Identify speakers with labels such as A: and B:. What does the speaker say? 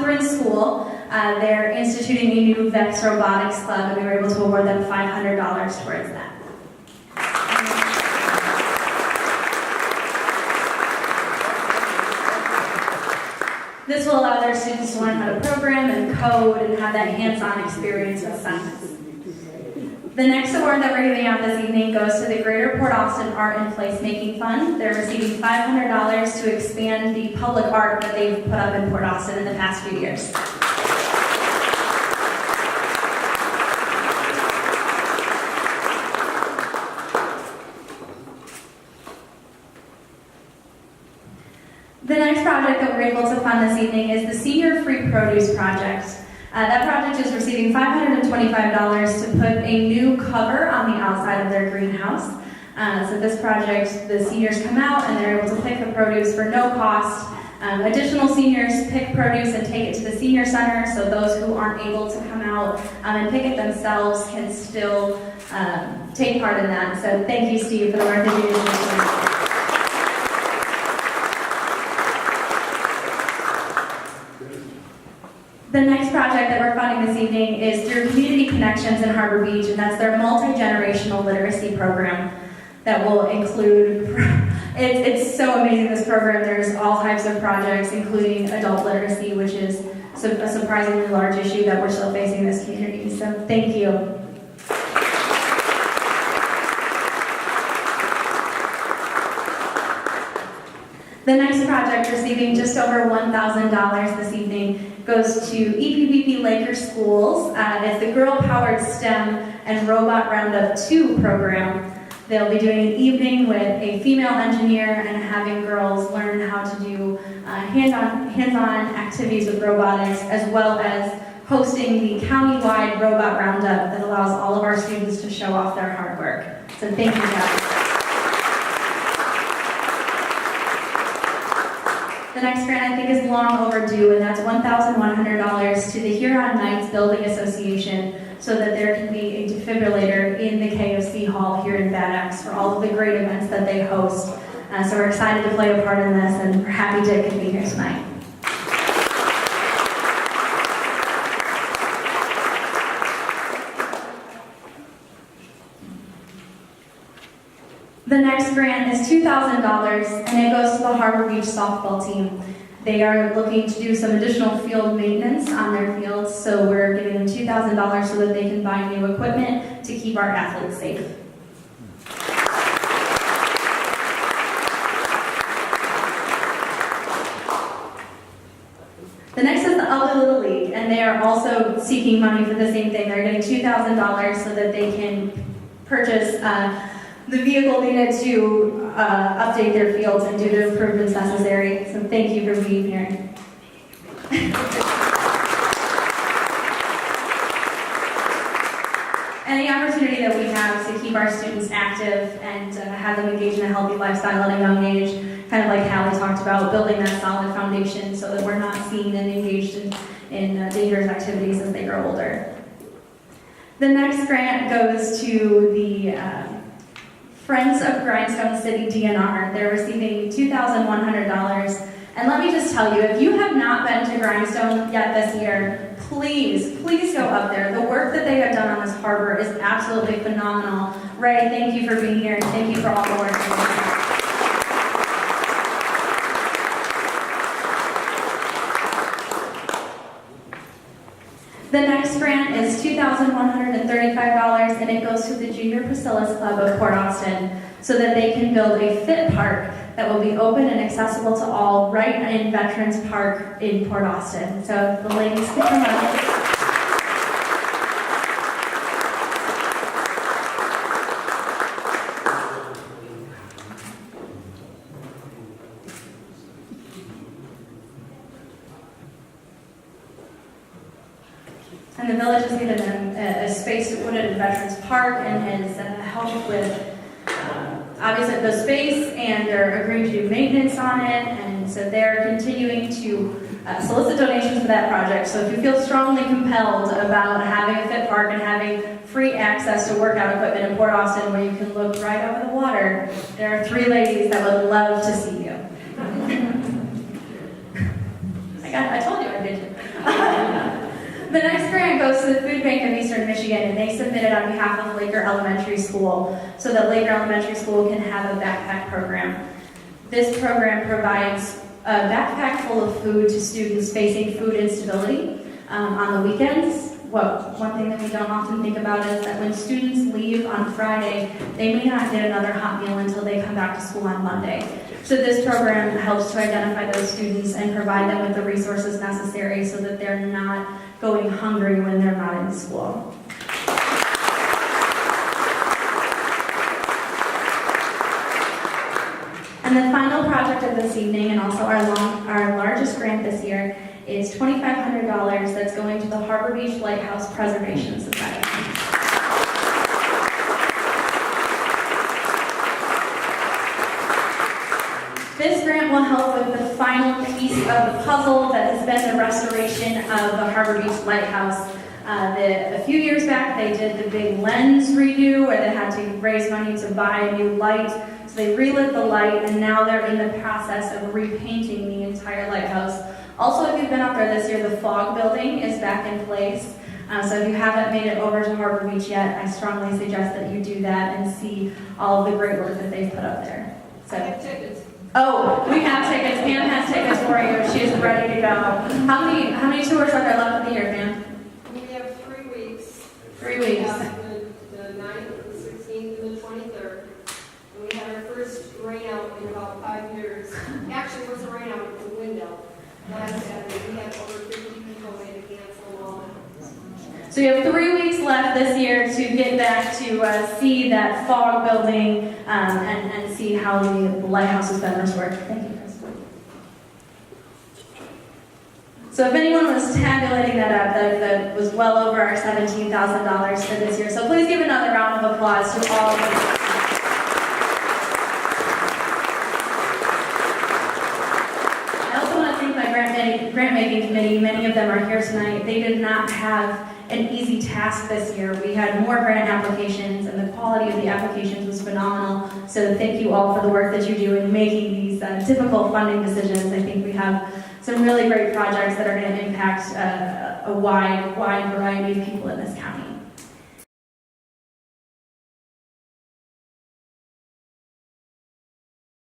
A: Huron School. They're instituting a new VEX robotics club, and we were able to award them $500 towards that. This will allow their students to learn how to program and code and have that hands-on experience with science. The next award that we're giving out this evening goes to the Greater Port Austin Art and Placemaking Fund. They're receiving $500 to expand the public art that they've put up in Port Austin in the past few years. The next project that we're able to fund this evening is the Senior Free Produce Project. That project is receiving $525 to put a new cover on the outside of their greenhouse. So this project, the seniors come out and they're able to pick the produce for no cost. Additional seniors pick produce and take it to the senior center, so those who aren't able to come out and pick it themselves can still take part in that. So thank you, Steve, for the work that you did this year. The next project that we're funding this evening is through Community Connections in Harbor Beach, and that's their multi-generational literacy program that will include, it's so amazing, this program. There's all types of projects, including adult literacy, which is a surprisingly large issue that we're still facing in this community. So thank you. The next project, receiving just over $1,000 this evening, goes to EPBP Laker Schools. It's the Girl Powered STEM and Robot Roundup 2 program. They'll be doing an evening with a female engineer and having girls learn how to do hands-on activities with robotics, as well as hosting the county-wide Robot Roundup that allows all of our students to show off their hard work. So thank you, guys. The next grant, I think, is long overdue, and that's $1,100 to the Huron Knights Building Association so that there can be a defibrillator in the KFC Hall here in Bad Axe for all of the great events that they host. So we're excited to play a part in this, and we're happy Dick can be here tonight. The next grant is $2,000, and it goes to the Harbor Beach softball team. They are looking to do some additional field maintenance on their fields, so we're giving them $2,000 so that they can buy new equipment to keep our athletes safe. The next is the Ugly Little League, and they are also seeking money for the same thing. They're getting $2,000 so that they can purchase the vehicle needed to update their fields and do the improvements necessary. So thank you for being here. Any opportunity that we have to keep our students active and have them engage in a healthy lifestyle at a young age, kind of like Hallie talked about, building that solid foundation so that we're not seen and engaged in dangerous activities as they grow older. The next grant goes to the Friends of Grindstone City DNR. They're receiving $2,100. And let me just tell you, if you have not been to Grindstone yet this year, please go up there. The work that they have done on this harbor is absolutely phenomenal. Ray, thank you for being here, and thank you for all the work you're doing. The next grant is $2,135, and it goes to the Junior Priscilla's Club of Port Austin so that they can build a fit park that will be open and accessible to all right in Veterans Park in Port Austin. So the ladies can come up. And the village has given them a space to put it in Veterans Park and has helped with obviously the space, and they're agreeing to do maintenance on it, and so they're continuing to solicit donations for that project. So if you feel strongly compelled about having a fit park and having free access to workout equipment in Port Austin where you can look right over the water, there are 3 ladies that would love to see you. I told you I did. The next grant goes to the Food Bank of Eastern Michigan, and they submitted on behalf of Laker Elementary School so that Laker Elementary School can have a backpack program. This program provides a backpack full of food to students facing food instability on the weekends. One thing that we don't often think about is that when students leave on Friday, they may not get another hot meal until they come back to school on Monday. So this program helps to identify those students and provide them with the resources necessary so that they're not going hungry when they're not in school. And the final project of this evening, and also our largest grant this year, is $2,500 that's going to the Harbor Beach Lighthouse Preservation Society. This grant will help with the final piece of the puzzle that has been the restoration of the Harbor Beach Lighthouse. A few years back, they did the big lens redo where they had to raise money to buy a new light. So they relit the light, and now they're in the process of repainting the entire lighthouse. Also, if you've been out there this year, the fog building is back in place. So if you haven't made it over to Harbor Beach yet, I strongly suggest that you do that and see all of the great work that they've put up there. So.
B: I have tickets.
A: Oh, we have tickets. Pam has tickets for you. She is ready to go. How many tours are there left of the year, Pam?
B: We have 3 weeks.
A: 3 weeks.
B: We have the 9th, the 16th, and the 23rd. And we had our first rain out in about 5 years. Actually, it was a rain out of the window. Last Saturday, we had over 50 people made to cancel all that.
A: So you have 3 weeks left this year to get back to see that fog building and see how the lighthouse has been restored. Thank you, Chris. So if anyone was tabulating that up, that was well over our $17,000 for this year. So please give another round of applause to all of them. Grant making committee, many of them are here tonight. They did not have an easy task this year. We had more grant applications, and the quality of the applications was phenomenal. So thank you all for the work that you do in making these difficult funding decisions. I think we have some really great projects that are going to impact a wide variety of people in this county.